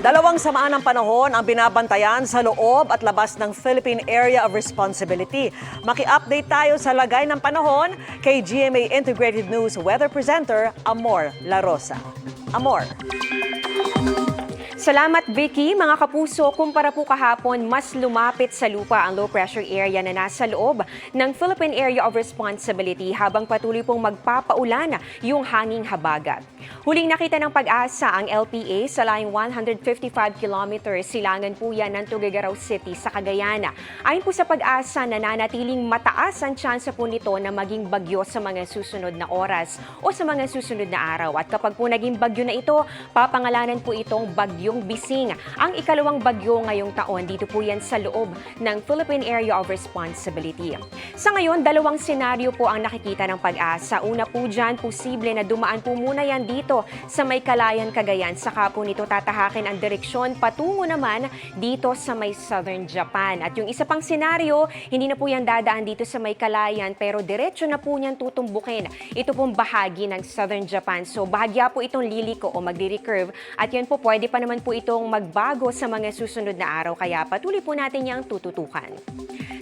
Dalawang samaan ng panahon ang binabantayan sa loob at labas ng Philippine Area of Responsibility. Maki-update tayo sa lagay ng panahon kay GMA Integrated News Weather Presenter Amor La Rosa. Amor. Salamat Vicky. Mga kapuso, kumpara po kahapon, mas lumapit sa lupa ang low pressure area na nasa loob ng Philippine Area of Responsibility habang patuloy pong magpapaulan yung hanging habagat. Huling nakita ng pag-asa ang LPA sa layong 155 kilometers silangan po yan ng Tuguegarao City sa Cagayan. Ayon po sa pag-asa, nananatiling mataas ang tsansa po nito na maging bagyo sa mga susunod na oras o sa mga susunod na araw. At kapag po naging bagyo na ito, papangalanan po itong bagyong Bising. Ang ikalawang bagyo ngayong taon, dito po yan sa loob ng Philippine Area of Responsibility. Sa ngayon, dalawang senaryo po ang nakikita ng pag-asa. Una po dyan, posible na dumaan po muna yan dito sa may Calayan, Cagayan. Saka po nito tatahakin ang direksyon patungo naman dito sa may Southern Japan. At yung isa pang senaryo, hindi na po yan dadaan dito sa may Calayan pero diretso na po niyan tutumbukin. Ito pong bahagi ng Southern Japan. So bahagya po itong liliko o magre-recurve at yan po pwede pa naman po itong magbago sa mga susunod na araw kaya patuloy po natin yang tututukan.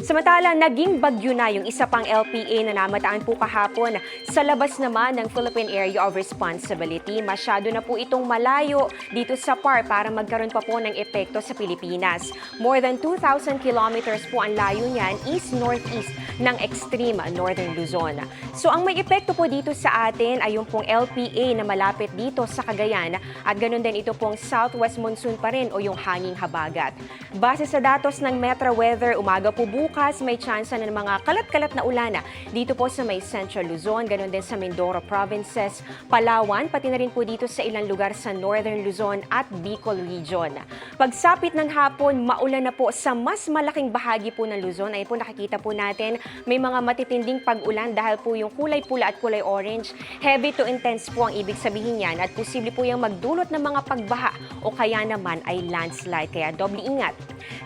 Samantala, naging bagyo na yung isa pang LPA na namataan po kahapon sa labas naman ng Philippine Area of Responsibility. Masyado na po itong malayo dito sa PAR para magkaroon pa po ng epekto sa Pilipinas. More than 2,000 kilometers po ang layo niyan east-northeast ng extreme northern Luzon. So ang may epekto po dito sa atin ay yung pong LPA na malapit dito sa Cagayan at ganun din ito pong southwest monsoon pa rin o yung hanging habagat. Base sa datos ng Metra Weather, umaga po bukas may tsansa na ng mga kalat-kalat na ulan dito po sa may Central Luzon, ganun din sa Mindoro Provinces, Palawan, pati na rin po dito sa ilang lugar sa Northern Luzon at Bicol Region. Pagsapit ng hapon, maulan na po sa mas malaking bahagi po ng Luzon. Ayun po nakikita po natin, may mga matitinding pag-ulan dahil po yung kulay pula at kulay orange. Heavy to intense po ang ibig sabihin yan at posible po yung magdulot ng mga pagbaha o kaya naman ay landslide. Kaya doble ingat.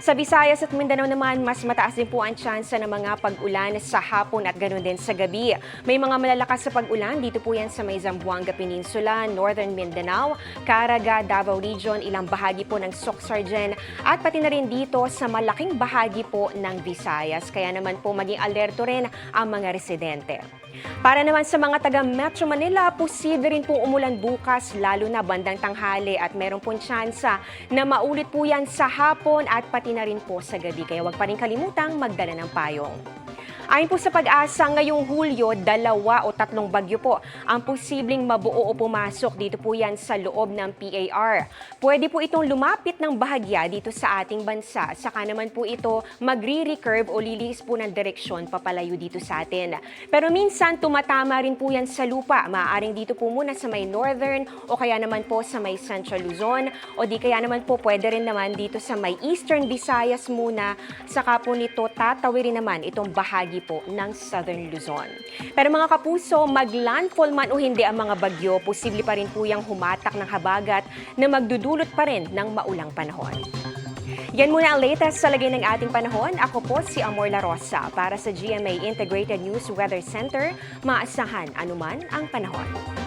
Sa Visayas at Mindanao naman, mas mataas din po ang tsansa ng mga pag-ulan sa hapon at ganoon din sa gabi. May mga malalakas sa pag-ulan dito po yan sa may Zamboanga Peninsula, Northern Mindanao, Caraga, Davao Region, ilang bahagi po ng Soc-Sargen at pati na rin dito sa malaking bahagi po ng Visayas. Kaya naman po maging alerto rin ang mga residente. Para naman sa mga taga Metro Manila, posible rin pong umulan bukas lalo na bandang tanghali at meron pong tsansa na maulit po yan sa hapon at pati na rin po sa gabi. Kaya huwag pa rin kalimutang magdala ng payong. Ayon po sa pag-asa, ngayong Hulyo, 2 o 3 bagyo po ang posibleng mabuo o pumasok dito po yan sa loob ng PAR. Pwede po itong lumapit ng bahagya dito sa ating bansa. Saka naman po ito magre-recurve o lilis po ng direksyon papalayo dito sa atin. Pero minsan tumatama rin po yan sa lupa. Maaaring dito po muna sa may Northern o kaya naman po sa may Central Luzon o di kaya naman po pwede rin naman dito sa may Eastern Visayas muna. Saka po nito tatawirin naman itong bahagi po ng Southern Luzon. Pero mga kapuso, mag-landfall man o hindi ang mga bagyo, posible pa rin po yung humatak ng habagat na magdudulot pa rin ng maulang panahon. Yan muna ang latest sa lagay ng ating panahon. Ako po si Amor La Rosa para sa GMA Integrated News Weather Center. Maasahan anuman ang panahon.